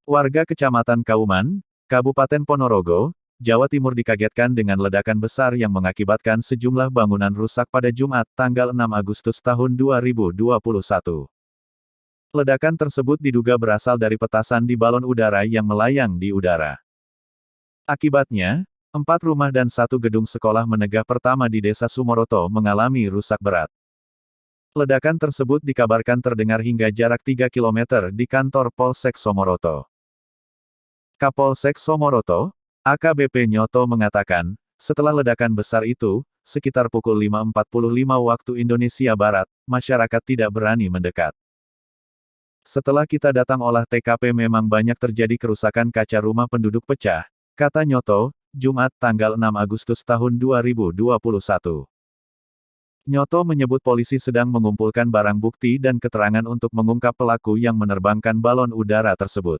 Warga Kecamatan Kauman, Kabupaten Ponorogo, Jawa Timur dikagetkan dengan ledakan besar yang mengakibatkan sejumlah bangunan rusak pada Jumat, tanggal 6 Agustus tahun 2021. Ledakan tersebut diduga berasal dari petasan di balon udara yang melayang di udara. Akibatnya, 4 rumah dan 1 gedung sekolah menengah pertama di Desa Sumoroto mengalami rusak berat. Ledakan tersebut dikabarkan terdengar hingga jarak 3 km di kantor Polsek Somoroto. Kapolsek Somoroto, AKBP Nyoto mengatakan, setelah ledakan besar itu, sekitar pukul 5.45 waktu Indonesia Barat, masyarakat tidak berani mendekat. Setelah kita datang olah TKP memang banyak terjadi kerusakan kaca rumah penduduk pecah, kata Nyoto, Jumat tanggal 6 Agustus tahun 2021. Nyoto menyebut polisi sedang mengumpulkan barang bukti dan keterangan untuk mengungkap pelaku yang menerbangkan balon udara tersebut.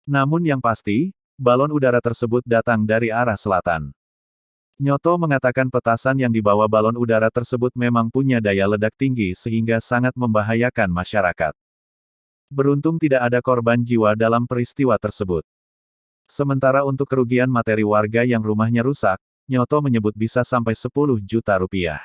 Namun yang pasti, balon udara tersebut datang dari arah selatan. Nyoto mengatakan petasan yang dibawa balon udara tersebut memang punya daya ledak tinggi sehingga sangat membahayakan masyarakat. Beruntung tidak ada korban jiwa dalam peristiwa tersebut. Sementara untuk kerugian materi warga yang rumahnya rusak, Nyoto menyebut bisa sampai 10 juta rupiah.